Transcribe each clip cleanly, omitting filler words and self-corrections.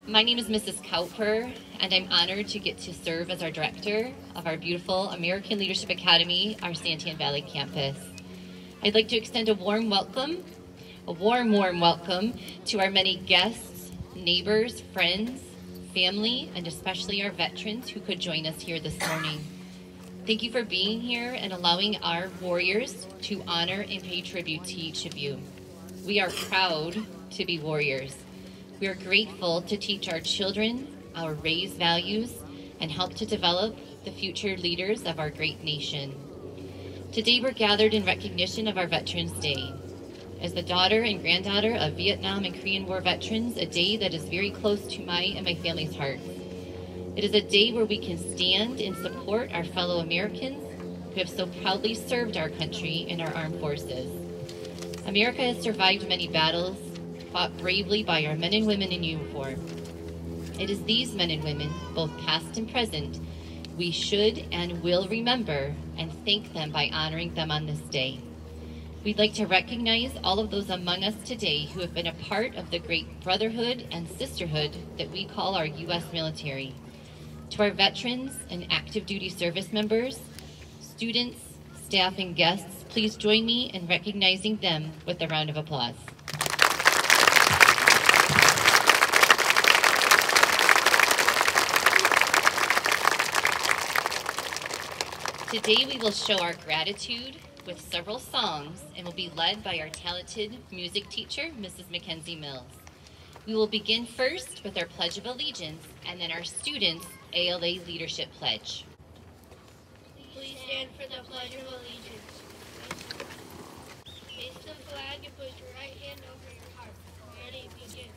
My name is Mrs. Kauper, and I'm honored to get to serve as our director of our beautiful American Leadership Academy, our Santan Valley campus. I'd like to extend a warm welcome to our many guests, neighbors, friends, family, and especially our veterans who could join us here this morning. Thank you for being here and allowing our warriors to honor and pay tribute to each of you. We are proud to be warriors. We are grateful to teach our children our raised values and help to develop the future leaders of our great nation. Today we're gathered in recognition of our Veterans Day. As the daughter and granddaughter of Vietnam and Korean War veterans, a day that is very close to my and my family's heart. It is a day where we can stand and support our fellow Americans who have so proudly served our country in our armed forces. America has survived many battles, fought bravely by our men and women in uniform. It is these men and women, both past and present, we should and will remember and thank them by honoring them on this day. We'd like to recognize all of those among us today who have been a part of the great brotherhood and sisterhood that we call our U.S. military. To our veterans and active duty service members, students, staff, and guests, please join me in recognizing them with a round of applause. Today we will show our gratitude with several songs and will be led by our talented music teacher, Mrs. Mackenzie Mills. We will begin first with our Pledge of Allegiance and then our students' ALA Leadership Pledge. Please stand for the Pledge of Allegiance. Face the flag and put your right hand over your heart. Ready, begin.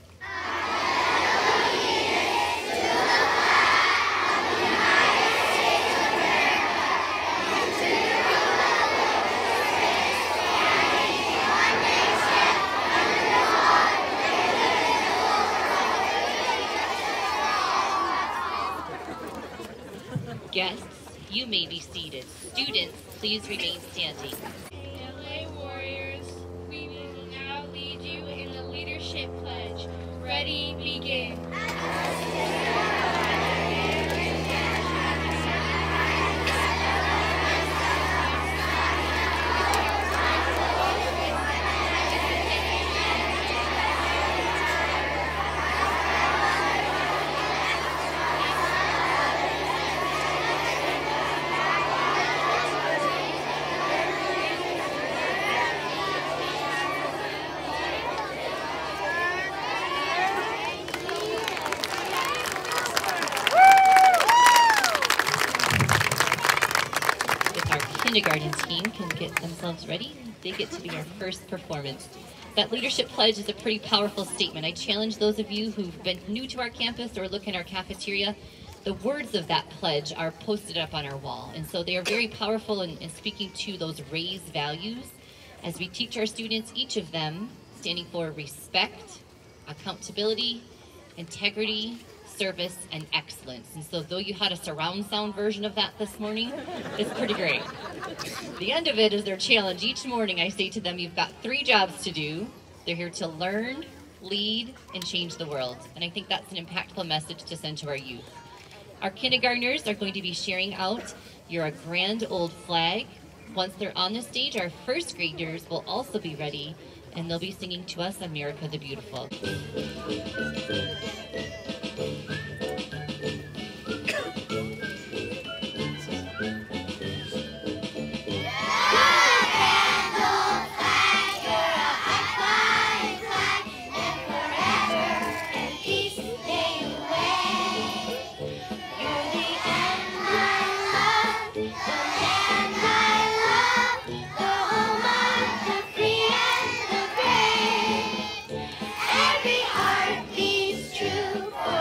Guests, you may be seated. Students, please remain standing. ALA Warriors, we will now lead you in the Leadership Pledge. Ready, begin. Kindergarten team can get themselves ready, they get to be our first performance. That leadership pledge is a pretty powerful statement. I challenge those of you who've been new to our campus or look in our cafeteria. The words of that pledge are posted up on our wall, and so they are very powerful in speaking to those raised values as we teach our students, each of them standing for respect, accountability, integrity, service, and excellence. And so though you had a surround sound version of that this morning, it's pretty great. The end of it is their challenge. Each morning I say to them, you've got 3 jobs to do. They're here to learn, lead, and change the world. And I think that's an impactful message to send to our youth. Our kindergartners are going to be sharing out your grand old flag. Once they're on the stage, our first graders will also be ready, and they'll be singing to us America the Beautiful. Every heart beats true for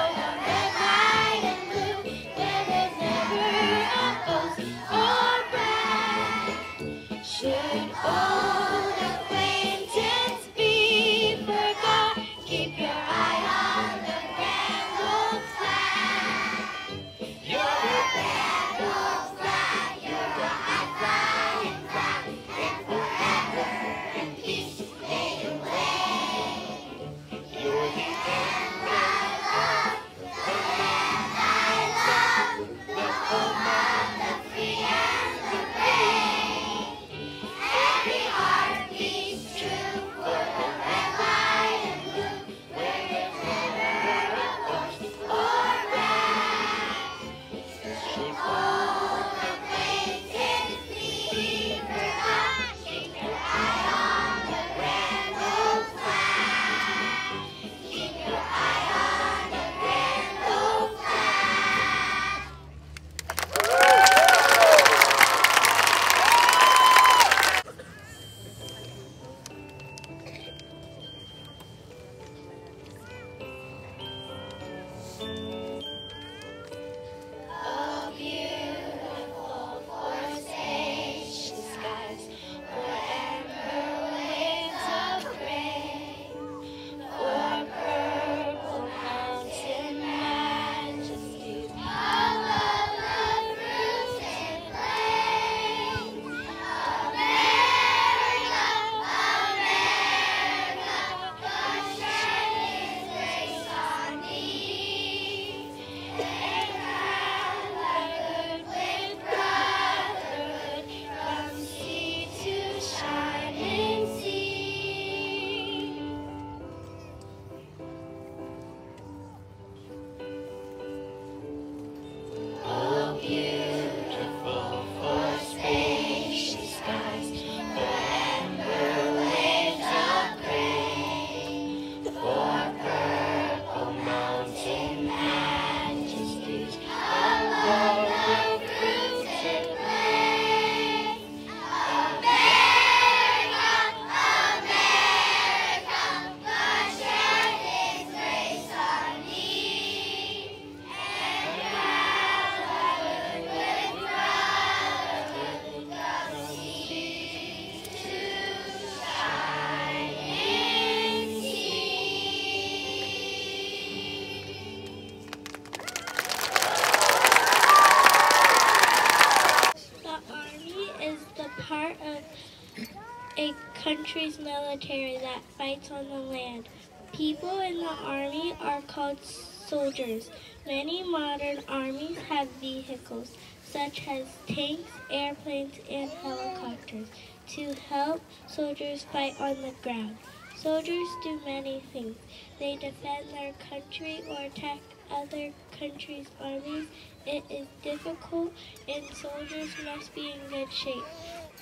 country's military that fights on the land. People in the Army are called soldiers. Many modern armies have vehicles, such as tanks, airplanes, and helicopters, to help soldiers fight on the ground. Soldiers do many things. They defend their country or attack other countries' armies. It is difficult, and soldiers must be in good shape,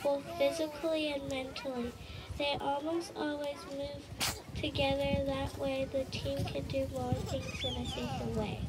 both physically and mentally. They almost always move together. That way the team can do more things in a safer way.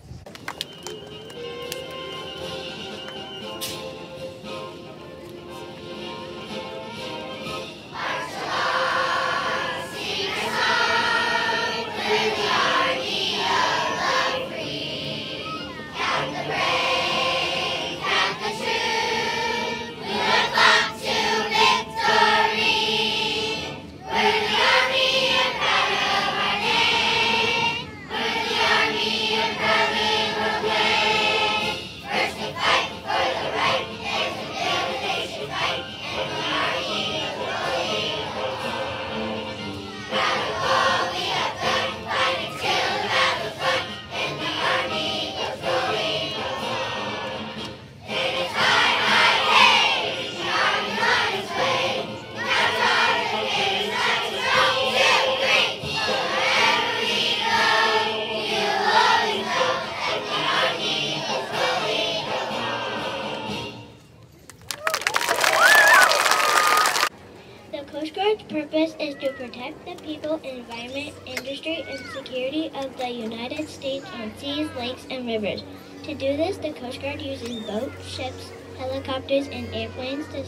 The Coast Guard's purpose is to protect the people, environment, industry, and security of the United States on seas, lakes, and rivers. To do this, the Coast Guard uses boats, ships, helicopters, and airplanes to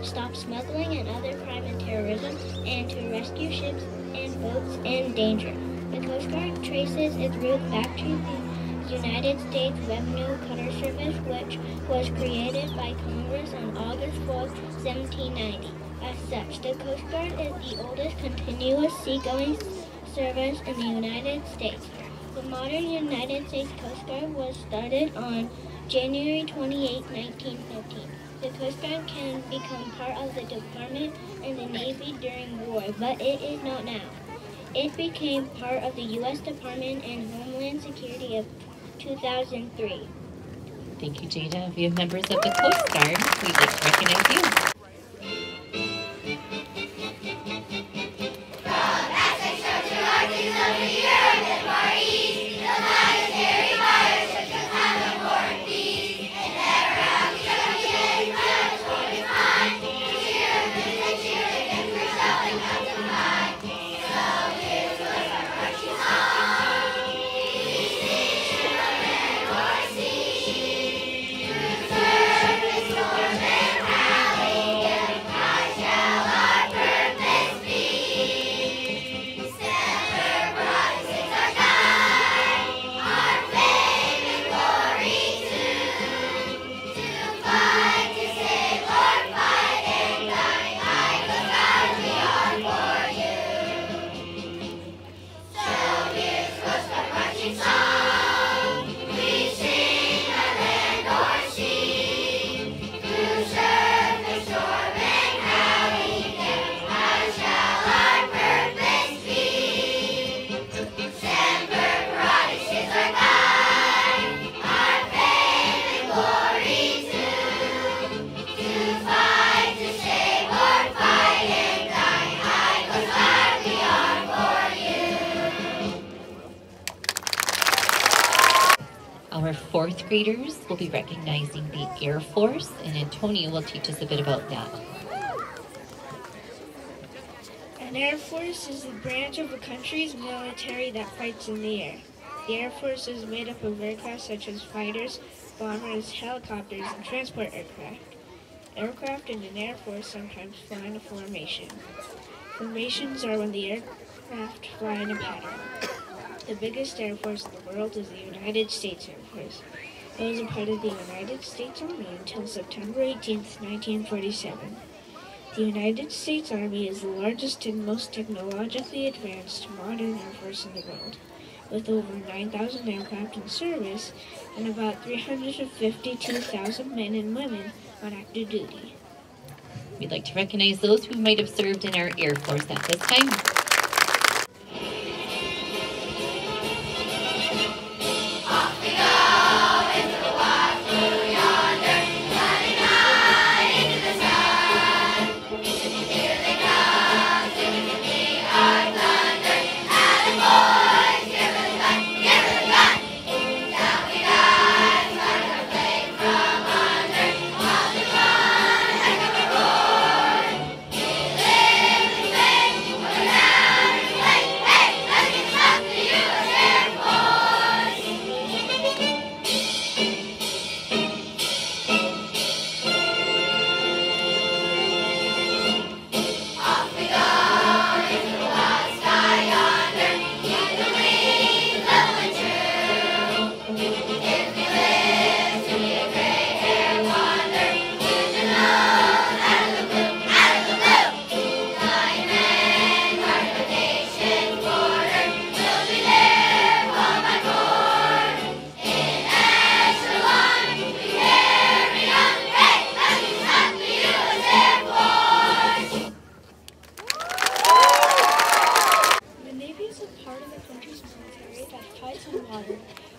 stop smuggling and other crime and terrorism, and to rescue ships and boats in danger. The Coast Guard traces its route back to the United States Revenue Cutter Service, which was created by Congress on August 4, 1790. As such, the Coast Guard is the oldest continuous seagoing service in the United States. The modern United States Coast Guard was started on January 28, 1915. The Coast Guard can become part of the Department and the Navy during war, but it is not now. It became part of the U.S. Department and Homeland Security of 2003. Thank you, Jada. We have members of the Coast Guard. We'd like to recognize you. Our fourth graders will be recognizing the Air Force, and Antonia will teach us a bit about that. An Air Force is the branch of a country's military that fights in the air. The Air Force is made up of aircraft such as fighters, bombers, helicopters, and transport aircraft. Aircraft in an Air Force sometimes fly in a formation. Formations are when the aircraft fly in a pattern. The biggest Air Force in the world is the United States Air Force. It was a part of the United States Army until September 18, 1947. The United States Army is the largest and most technologically advanced modern Air Force in the world, with over 9,000 aircraft in service and about 352,000 men and women on active duty. We'd like to recognize those who might have served in our Air Force at this time.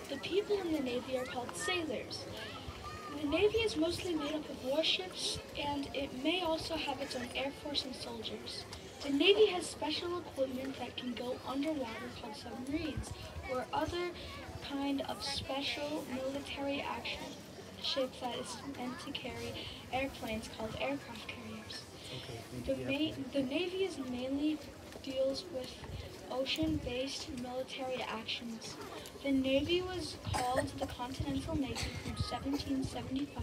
The people in the Navy are called sailors. The Navy is mostly made up of warships, and it may also have its own air force and soldiers. The Navy has special equipment that can go underwater called submarines, or other kind of special military action ships that is meant to carry airplanes called aircraft carriers. The Navy is mainly deals with ocean-based military actions. The Navy was called the Continental Navy from 1775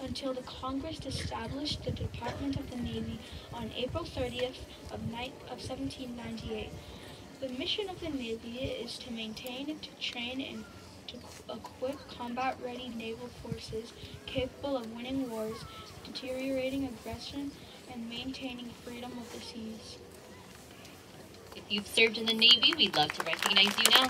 until the Congress established the Department of the Navy on April 30th of 1798. The mission of the Navy is to maintain, to train, and to equip combat-ready naval forces capable of winning wars, deteriorating aggression, and maintaining freedom of the seas. If you've served in the Navy, we'd love to recognize you now.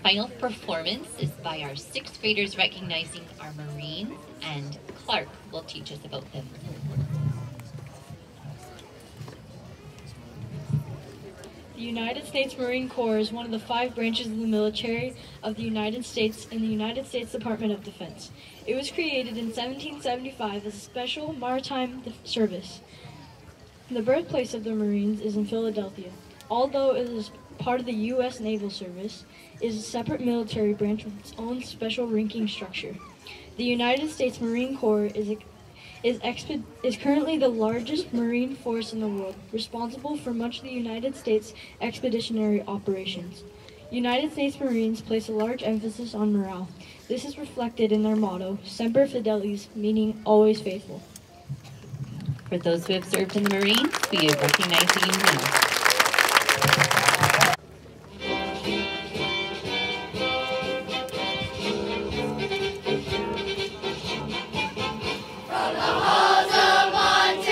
Final performance is by our sixth graders recognizing our Marines, and Clark will teach us about them. The United States Marine Corps is one of the 5 branches of the military of the United States in the United States Department of Defense. It was created in 1775 as a special maritime service. The birthplace of the Marines is in Philadelphia. Although it is part of the U.S. Naval Service, it is a separate military branch with its own special ranking structure. The United States Marine Corps is currently the largest Marine force in the world, responsible for much of the United States expeditionary operations. United States Marines place a large emphasis on morale. This is reflected in their motto, Semper Fidelis, meaning always faithful. For those who have served in the Marines, we recognize you now. From the halls of Montreal.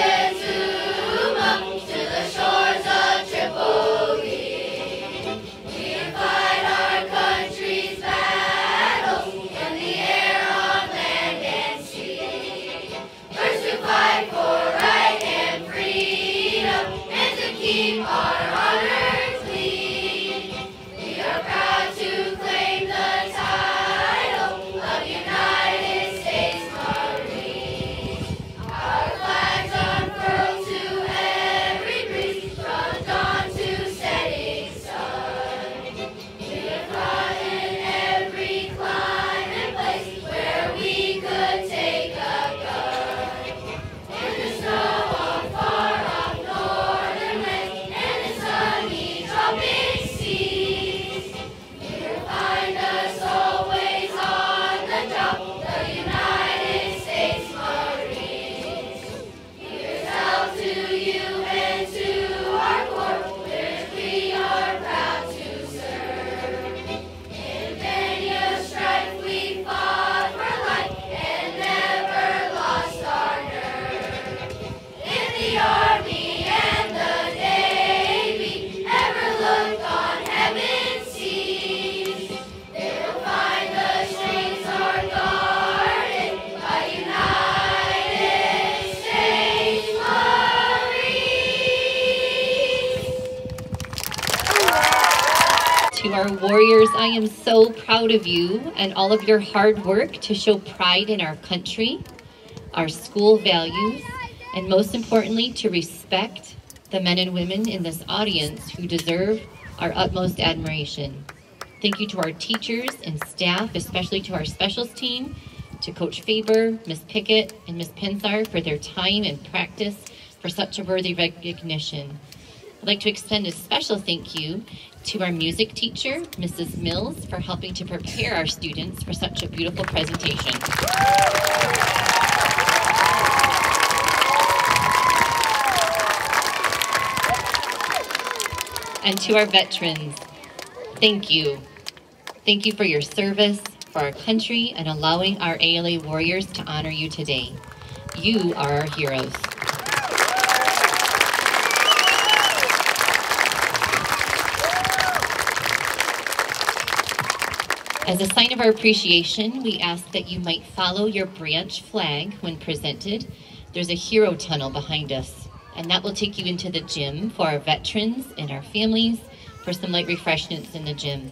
Our warriors, I am so proud of you and all of your hard work to show pride in our country, our school values, and most importantly, to respect the men and women in this audience who deserve our utmost admiration. Thank you to our teachers and staff, especially to our specials team, to Coach Faber, Ms. Pickett, and Ms. Pensar for their time and practice for such a worthy recognition. I'd like to extend a special thank you to our music teacher, Mrs. Mills, for helping to prepare our students for such a beautiful presentation. And to our veterans, thank you. Thank you for your service, for our country, and allowing our ALA warriors to honor you today. You are our heroes. As a sign of our appreciation, we ask that you might follow your branch flag when presented. There's a hero tunnel behind us, and that will take you into the gym for our veterans and our families for some light refreshments in the gym.